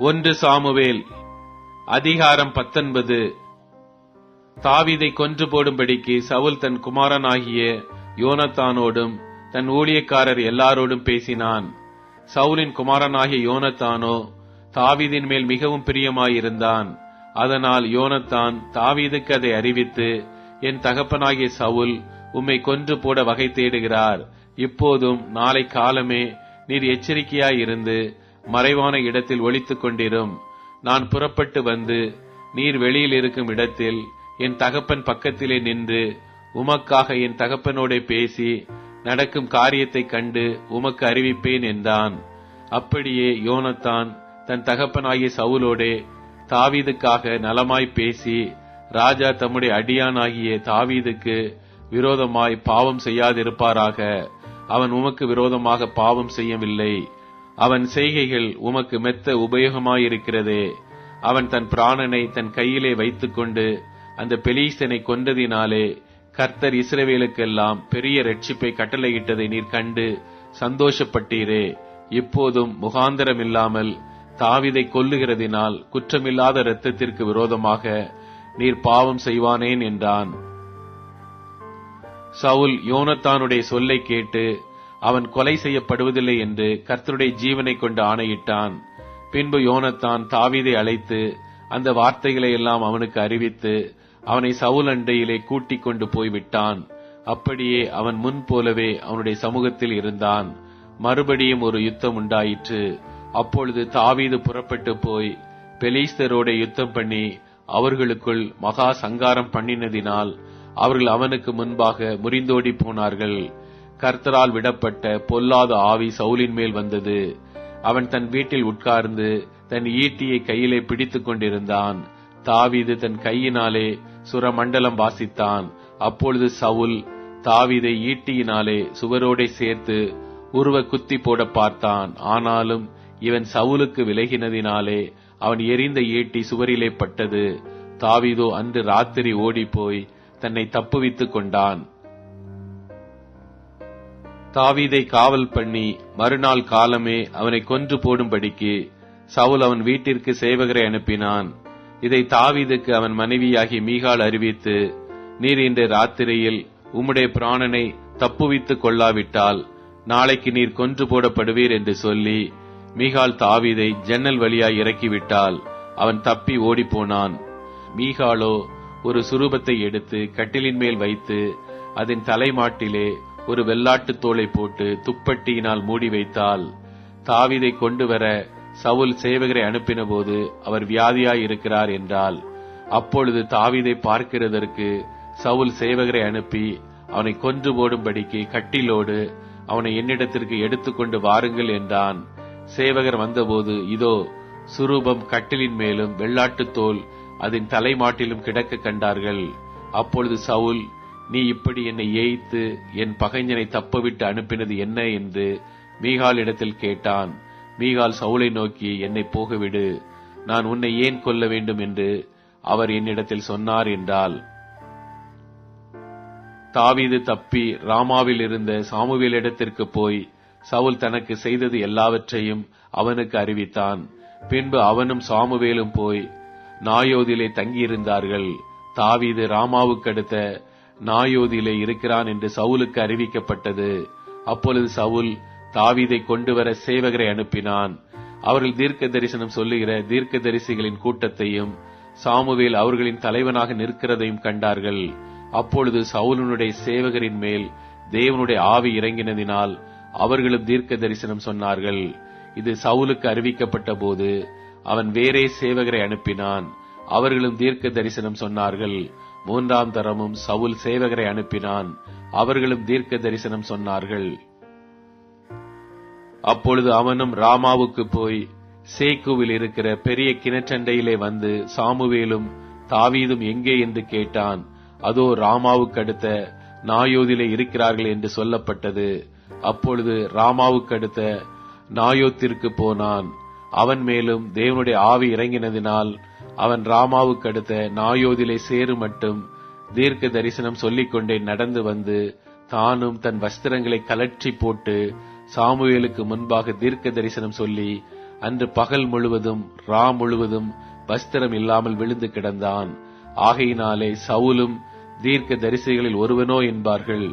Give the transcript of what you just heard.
1 Samuel அதிகாரம் 19. தாவீதை கொன்று போடும்படிக்கு சவுல் தன் குமாரனாகிய யோனத்தானோடும் தன் ஊழியக்காரர் எல்லாரோடும் பேசினான். சவுலின் குமாரனாகிய யோனத்தானோ தாவீதின் மேல் மிகவும் பிரியமாயிருந்தான். அதனால் யோனத்தான் தாவீதுக்கு அதை அறிவித்து, என் தகப்பனாகிய சவுல் உம்மை கொன்று போட வகை தேடுகிறார். இப்போதும் நாளை காலமே நீர் எச்சரிக்கையாயிருந்து மறைவான இடத்தில் ஒளித்துக் கொண்டிரும். நான் புறப்பட்டு வந்து நீர் வெளியில் இருக்கும் இடத்தில் என் தகப்பன் பக்கத்திலே நின்று உமக்காக என் தகப்பனோட பேசி நடக்கும் காரியத்தை கண்டு உமக்கு அறிவிப்பேன் என்றான். அப்படியே யோனத்தான் தன் தகப்பனாகிய சவுலோடே தாவீதுக்காக நலமாய் பேசி, ராஜா தம்முடைய அடியானாகிய தாவீதுக்கு விரோதமாய் பாவம் செய்யாதிருப்பாராக. அவன் உமக்கு விரோதமாக பாவம் செய்யவில்லை. அவன் செய்கைகள் உமக்கு மெத்த உபயோகமாயிருக்கிறதே. அவன் தன் பிராணனை தன் கையிலே வைத்துக் கொண்டு அந்த பெலீஸ்தனை கொன்றதினாலே கர்த்தர் இஸ்ரவேலுக்கெல்லாம் பெரிய இரட்சிப்பை கட்டளையிட்டதை நீர் கண்டு சந்தோஷப்பட்டீரே. இப்போதும் முகாந்தரம் இல்லாமல் தாவீதை கொல்லுகிறதினால் குற்றமில்லாத இரத்தத்திற்கு விரோதமாக நீர் பாவம் செய்வானேன் என்றான். சவுல் யோனத்தானுடைய சொல்லை கேட்டு அவன் கொலை செய்யப்படுவதில்லை என்று கர்த்தருடைய ஜீவனை கொண்டு ஆணையிட்டான். பின்பு யோனத்தான் தாவீதை அழைத்து அந்த வார்த்தைகளை எல்லாம் அவனுக்கு அறிவித்து அவனை சவுல் அண்டையிலே கூட்டிக் கொண்டு போய்விட்டான். அப்படியே அவன் முன் போலவே அவனுடைய சமூகத்தில் இருந்தான். மறுபடியும் ஒரு யுத்தம் உண்டாயிற்று. அப்பொழுது தாவீது புறப்பட்டு போய் பெலிஸ்தரோட யுத்தம் பண்ணி அவர்களுக்குள் மகா சங்காரம் பண்ணினதினால் அவர்கள் அவனுக்கு முன்பாக முறிந்தோடி போனார்கள். கர்த்தரால் விடப்பட்ட பொல்லாத ஆவி சவுலின் மேல் வந்தது. அவன் தன் வீட்டில் உட்கார்ந்து தன் ஈட்டியை கையிலே பிடித்துக் கொண்டிருந்தான். தாவீது தன் கையினாலே சுரமண்டலம் வாசித்தான். அப்பொழுது சவுல் தாவீதை ஈட்டியினாலே சுவரோடே சேர்த்து உருவ குத்தி போட பார்த்தான். ஆனாலும் இவன் சவுலுக்கு விலகினதினாலே அவன் எறிந்த ஈட்டி சுவரிலே பட்டது. தாவீதோ அன்று ராத்திரி ஓடிப்போய் தன்னை தப்புவித்துக் கொண்டான். தாவீதை காவல் பண்ணி மறுநாள் காலமே அவனை கொன்று போடும்படிக்கு சவுல் அவன் வீட்டிற்கு சேவகரை அனுப்பினான். இதை தாவீதுக்கு அவன் மனைவியாகி மீகாள் அறிவித்து, நீர் இன்று ராத்திரியில் உம்முடைய பிராணனை தப்புவித்துக் கொள்ளாவிட்டால் நாளைக்கு நீர் கொன்று போடப்படுவீர் என்று சொல்லி மீகாள் தாவீதை ஜன்னல் வழியாய் இறக்கிவிட்டாள். அவன் தப்பி ஓடிப்போனான். மீகாளோ ஒரு சுரூபத்தை எடுத்து கட்டிலின் மேல் வைத்து அதன் தலைமாட்டிலே ஒரு வெள்ளாட்டு தோலை போட்டு துப்பட்டியினால் மூடி வைத்தாள். தாவீதை கொண்டு வர சவுல் சேவகரை அனுப்பின போது அவர் வியாதியாய் இருக்கிறார் என்றால், அப்பொழுது தாவீதை பார்க்கிறதற்கு சவுல் சேவகரை அனுப்பி அவனை கொன்று போடும்படிக்கு கட்டிலோடு அவனை என்னிடத்திற்கு எடுத்துக்கொண்டு வாருங்கள் என்றான். சேவகர் வந்தபோது இதோ சுரூபம் கட்டிலின் மேலும் வெள்ளாட்டு தோல் அதன் தலைமாட்டிலும் கிடக்க கண்டார்கள். அப்பொழுது சவுல், நீ இப்படி என்னை ஏய்த்து என் பகைஞனை தப்பவிட்டு அனுப்பினது என்ன என்று மீகாள் இடத்தில் கேட்டான். மீகாள் சவுலை நோக்கி, என்னை போகவிடு, நான் உன்னை ஏன் கொல்ல வேண்டும் என்று அவர் என்னிடத்தில் சொன்னார் என்றாள். தாவீது தப்பி ராமாவில் இருந்த சாமுவேல் இடத்திற்கு போய் சவுல் தனக்கு செய்தது எல்லாவற்றையும் அவனுக்கு அறிவித்தான். பின்பு அவனும் சாமுவேலும் போய் நாயோதிலே தங்கியிருந்தார்கள். தாவீது ராமாவுக்கு அடுத்த நாயோதிலே இருக்கிறான் என்று சவுலுக்கு அறிவிக்கப்பட்டது. அப்பொழுது சவுல் தாவீதை கொண்டு வர சேவகரை அனுப்பினான். அவர்கள் தீர்க்க தரிசனம் சொல்லுகிற தீர்க்க தரிசிகளின் கூட்டத்தையும் சாமுவேல் அவர்களின் தலைவனாக நிற்கிறதையும் கண்டார்கள். அப்பொழுது சவுலுடைய சேவகரின் மேல் தேவனுடைய ஆவி இறங்கினதினால் அவர்களும் தீர்க்க தரிசனம் சொன்னார்கள். இது சவுலுக்கு அறிவிக்கப்பட்ட போது அவன் வேறே சேவகரை அனுப்பினான். அவர்களும் தீர்க்க தரிசனம் சொன்னார்கள். 3ஆம் தரமும் சவுல் சேவகரை அனுப்பினான். அவர்களும் தீர்க்க தரிசனம் சொன்னார்கள். அப்பொழுது அவனும் ராமாவுக்கு போய் சேக்குவில் இருக்கிற பெரிய கிணற்றண்டையிலே வந்து சாமுவேலும் தாவீதும் எங்கே என்று கேட்டான். அதோ ராமாவுக்கு அடுத்த நாயோதிலே இருக்கிறார்கள் என்று சொல்லப்பட்டது. அப்பொழுது ராமாவுக்கு அடுத்த நாயோத்திற்கு போனான். அவன் மேலும் தேவனுடைய ஆவி இறங்கினதினால் அவன் ராமாவுக்கு அடுத்த நாயோதிலே சேரு மட்டும் தீர்க்க தரிசனம் சொல்லிக்கொண்டே நடந்து வந்து தானும் தன் வஸ்திரங்களை கலற்றி போட்டு சாமுவேலுக்கு முன்பாக தீர்க்க தரிசனம் சொல்லி அன்று பகல் முழுவதும் ரா முழுவதும் வஸ்திரம் இல்லாமல் விழுந்து கிடந்தான். ஆகையினாலே சவுலும் தீர்க்க தரிசிகளில் ஒருவனோ என்பார்கள்.